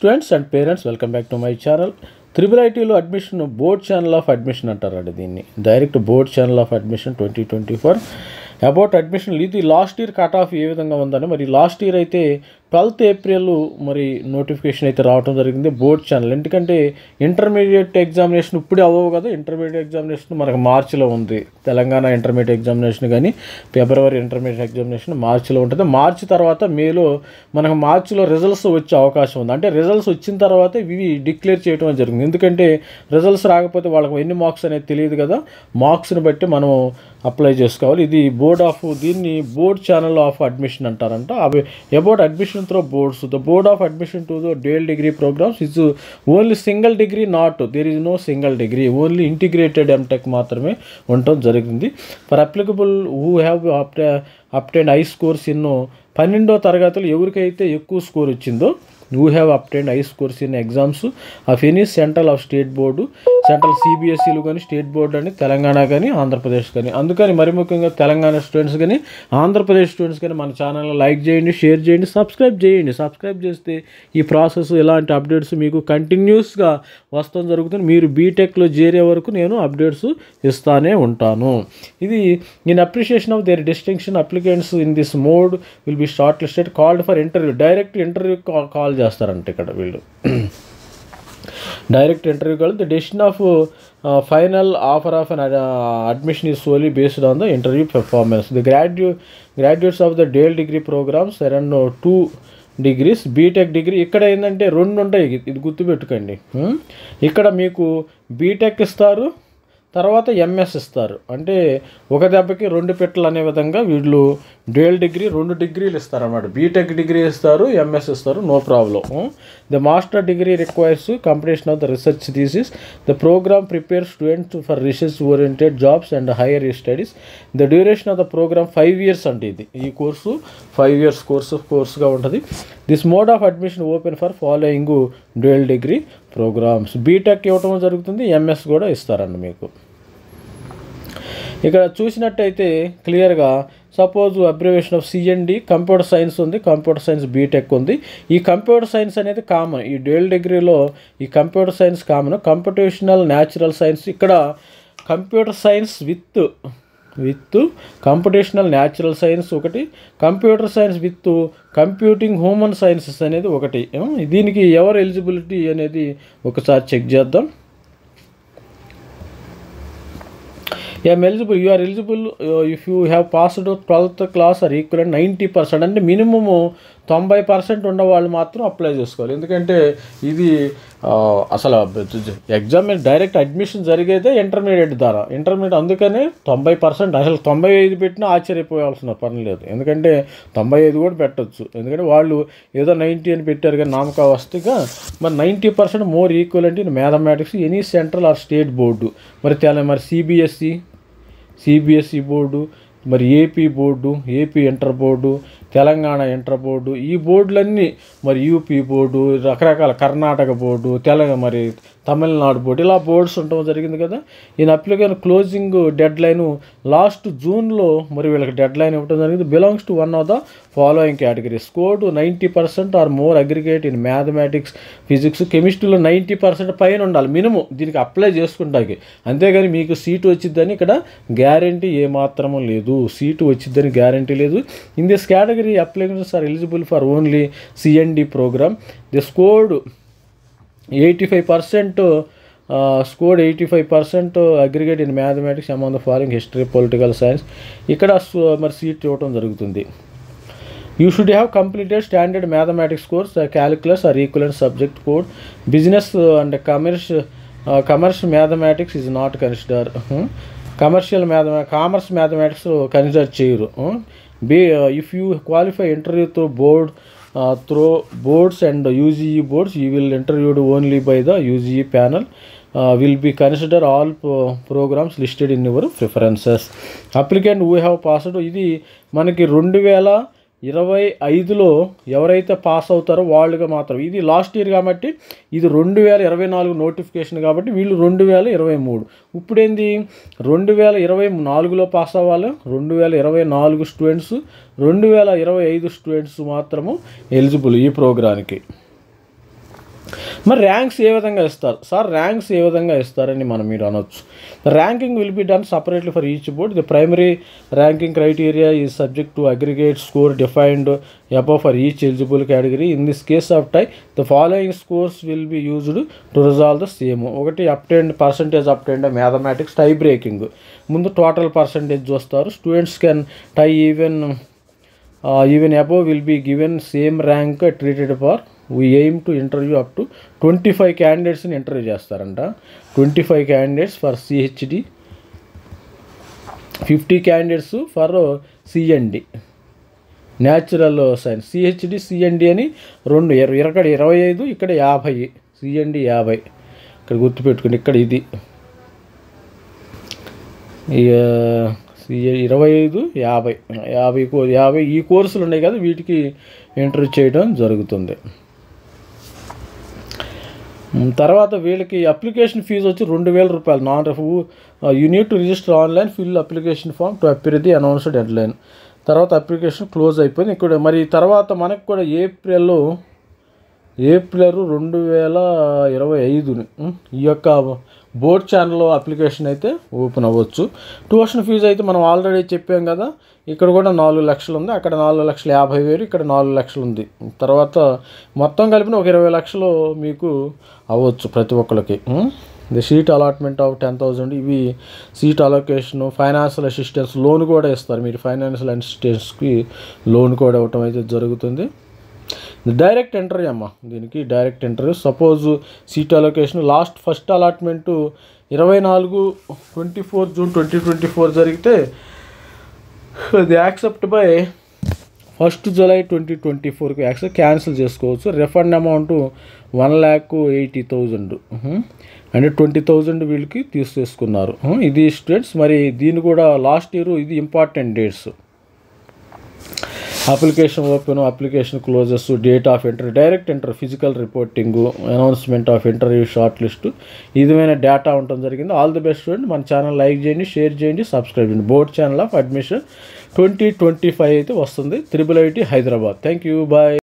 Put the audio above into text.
Students and parents, welcome back to my channel. Triple ఐటీలో admission board channel of admission అంటారండి దీన్ని. Direct board channel of admission 2024 about admission. ఇది last year cut off ఏ విధంగా ఉందని, మరి last year అయితే 12th ఏప్రిల్ మరి నోటిఫికేషన్ అయితే రావడం జరిగింది బోర్డ్ ఛానల్. ఎందుకంటే ఇంటర్మీడియట్ ఎగ్జామినేషన్ ఇప్పుడే అవ్వవు కదా, ఇంటర్మీడియట్ ఎగ్జామినేషన్ మనకు మార్చిలో ఉంది. తెలంగాణ ఇంటర్మీడియట్ ఎగ్జామినేషన్ కానీ ఫిబ్రవరి ఇంటర్మీడియట్ ఎగ్జామినేషన్ మార్చిలో ఉంటుంది. మార్చి తర్వాత మేలో మనకు మార్చిలో రిజల్ట్స్ వచ్చే అవకాశం ఉంది. అంటే రిజల్ట్స్ వచ్చిన తర్వాత ఇవి డిక్లేర్ చేయడం జరిగింది. ఎందుకంటే రిజల్ట్స్ రాకపోతే వాళ్ళకి ఎన్ని మార్క్స్ అనేది తెలియదు కదా, మార్క్స్ని బట్టి మనం అప్లై చేసుకోవాలి. ఇది దీన్ని బోర్డ్ ఛానల్ ఆఫ్ అడ్మిషన్ అంటారంట. అవి about admission through boards. The board of admission to the dual degree programs is only single degree, there is no single degree, only integrated MTech మాత్రమే ఉండటం జరిగింది. For applicable who have obtained high scores in 12వ తరగతిలో ఎవరికైతే ఎక్కువ score వచ్చిందో who have obtained high scores in exams of any central of state board, central సిబిఎస్ఈలు కానీ స్టేట్ బోర్డు అని తెలంగాణ కానీ ఆంధ్రప్రదేశ్ కానీ. అందుకని మరి ముఖ్యంగా తెలంగాణ స్టూడెంట్స్ కానీ ఆంధ్రప్రదేశ్ స్టూడెంట్స్ కానీ మన ఛానల్ని లైక్ చేయండి, షేర్ చేయండి, సబ్స్క్రైబ్ చేయండి. సబ్స్క్రైబ్ చేస్తే ఈ ప్రాసెస్ ఇలాంటి అప్డేట్స్ మీకు కంటిన్యూస్గా వస్తాం జరుగుతుంది. మీరు బీటెక్లో చేరే వరకు నేను అప్డేట్స్ ఇస్తానే ఉంటాను. ఇది in appreciation of their distinction applicants in this mode will be shortlisted called for interview. Direct interview call చేస్తారంట ఇక్కడ వీళ్ళు. Direct interview call. The decision of final offer of an admission is solely based on the interview performance. The graduates of the dual degree programmes around 2 degrees BTech degree. ఇక్కడ ఏంటంటే 2 ఉంటాయి, ఇది గుర్తుపెట్టుకోండి. ఇక్కడ మీకు బీటెక్ ఇస్తారు, తర్వాత ఎంఎస్ ఇస్తారు. అంటే ఒక దెబ్బకి 2 పెట్టలు అనే విధంగా వీళ్ళు డ్యూయల్ డిగ్రీ 2 డిగ్రీలు ఇస్తారు అన్నమాట. బీటెక్ డిగ్రీ ఇస్తారు, ఎంఎస్ ఇస్తారు, no problem. The master degree requires completion of the research thesis. The programme prepare students for research oriented jobs and higher studies. The duration of the programme 5 years అంటే ఈ course 5 years కోర్సుగా ఉంటుంది. This mode of admission open for following dual degree programmes. BTech ఇవ్వటం జరుగుతుంది, MS కూడా ఇస్తారండి మీకు. ఇక్కడ చూసినట్టయితే క్లియర్గా suppose abbreviation of CND computer science ఉంది, కంప్యూటర్ సైన్స్ బీటెక్ ఉంది. ఈ కంప్యూటర్ సైన్స్ అనేది కామన్, ఈ డ్యూయల్ డిగ్రీలో ఈ computer science common. Computational natural science, ఇక్కడ computer science with computational natural science ఒకటి, computer science with computing human sciences అనేది ఒకటి. దీనికి ఎవరు ఎలిజిబిలిటీ అనేది ఒకసారి చెక్ చేద్దాం. You are eligible if you have passed 12th class or equivalent 90%. అంటే మినిమము 90% ఉన్న వాళ్ళు మాత్రం అప్లై చేసుకోవాలి. ఎందుకంటే ఇది అసలు ఎగ్జామ్ డైరెక్ట్ అడ్మిషన్ జరిగేదే ఇంటర్మీడియట్ ద్వారా. ఇంటర్మీడియట్ అందుకనే 90%, అసలు 95 పెట్టినా ఆశ్చర్యపోవాల్సిన పని లేదు. ఎందుకంటే 95 కూడా పెట్టచ్చు. ఎందుకంటే వాళ్ళు ఏదో 90 అని పెట్టారు కానీ నామకా వస్తుగా. మరి 90% more equivalent in mathematics any central or state board. మరి సిబిఎస్ఈ బోర్డు, మరి AP board, AP inter board, Telangana inter board, ఈ బోర్డులన్నీ, మరి యూపీ బోర్డు, రకరకాల కర్ణాటక బోర్డు, మరి తమిళనాడు బోర్డు, ఇలా బోర్డ్స్ ఉండటం జరిగింది కదా. ఈయన application closing deadline last జూన్లో మరి వీళ్ళకి డెడ్ లైన్ ఇవ్వడం జరిగింది. Belongs to one of the following category. Scored 90% or more aggregate in mathematics, physics, కెమిస్ట్రీలో 90% పైన ఉండాలి మినిమం దీనికి అప్లై చేసుకుంటాకి. అంతేగాని మీకు సీటు వచ్చిద్దని ఇక్కడ గ్యారంటీ ఏమాత్రము లేదు, సీటు వచ్చిద్దని గ్యారంటీ లేదు. In this category applicants are eligible for only CND programme. The scored 85% aggregate in mathematics among the following history, political science. ఇక్కడ మరి సీట్ ఇవ్వటం జరుగుతుంది. You should have completed standard mathematics course, calculus or equivalent subject code. Business and commerce mathematics is not consider. Commerce mathematics consider చేయరు. If you qualify interview through boards and UGE boards, you will interviewed only by the UGE panel. Will be consider all programs listed in your preferences. Applicant who have passed, ఇది మనకి 2025లో ఎవరైతే pass అవుతారో వాళ్ళుగా మాత్రం. ఇది last year కాబట్టి ఇది 2024 notification కాబట్టి వీళ్ళు 2023. ఇప్పుడేంది 2024లో పాస్ అవ్వాలి. 2024 స్టూడెంట్స్, 2025 స్టూడెంట్స్ మాత్రము ఎలిజిబుల్ ఈ ప్రోగ్రామ్కి. మరి ర్యాంక్స్ ఏ విధంగా ఇస్తారు సార్? ర్యాంక్స్ ఏ విధంగా ఇస్తారని మీరు అనొచ్చు. Ranking will be done separately for each board. The primary ranking criteria is subject to aggregate score defined above for each eligible category. In this case of tie, the following scores will be used to resolve the same. ఒకటి obtained percentage obtained mathematics tie breaking. ముందు total percentage చూస్తారు. Students can tie even above will be given same rank treated for. We aim to interview up to 25 candidates in interview చేస్తారంట. 25 candidates for CHD, 50 candidates for CND, natural science. CHD CND అని రెండు, ఇక్కడ 25, ఇక్కడ 50. CND 50 ఇక్కడ గుర్తుపెట్టుకుని. ఇక్కడ ఇది 25, 50 ఈ కోర్సులు ఉన్నాయి కదా, వీటికి ఇంటర్వ్యూ చేయడం జరుగుతుంది. తర్వాత వీళ్ళకి అప్లికేషన్ ఫీజు వచ్చి 2,000 రూపాయలు. You need to register online, fill application form to appear the announced deadline. తర్వాత అప్లికేషన్ క్లోజ్ అయిపోయింది. ఇక్కడ మరి తర్వాత మనకు కూడా ఏప్రిల్ 2025 ఈ యొక్క బోర్డ్ ఛానల్లో అప్లికేషన్ అయితే ఓపెన్ అవ్వచ్చు. ట్యూషన్ ఫీజు అయితే మనం ఆల్రెడీ చెప్పాం కదా, ఇక్కడ కూడా 4 లక్షలు ఉంది, అక్కడ 4,50,000, ఇక్కడ 4 లక్షలు ఉంది. తర్వాత మొత్తం కలిపిన ఒక 20 లక్షలు మీకు అవ్వచ్చు ప్రతి ఒక్కరికి. The seat allotment of 10,000. ఇవి seat allocation, financial assistance, loan కూడా ఇస్తారు. మీరు ఫైనాన్షియల్ అసిస్టెన్స్కి లోన్ కూడా ఇవ్వటం అయితే జరుగుతుంది. డైరెక్ట్ ఇంటర్వ్యూ అమ్మ, దీనికి direct interview. Suppose seat allocation first allotment 24 June 2024 జరిగితే అది యాక్సెప్ట్ బై 1 జూలై 2024కి యాక్సెప్ట్ క్యాన్సిల్ చేసుకోవచ్చు. రిఫండ్ అమౌంట్ 1,80,000 అంటే 20,000 వీళ్ళకి తీసేసుకున్నారు. ఇది స్టూడెంట్స్. మరి దీన్ని కూడా లాస్ట్ ఇయర్ ఇది important dates. Application open, application closes, date of interview, direct interview, physical reporting, announcement of interview, short list, ఇదిమైన డేటా ఉండటం జరిగింది. All the best student. మన ఛానల్ లైక్ చేయండి, షేర్ చేయండి, సబ్స్క్రైబ్ చేయండి. బోర్డ్ ఛానల్ ఆఫ్ అడ్మిషన్ 2025 అయితే వస్తుంది. IIIT Hyderabad. Thank you, bye.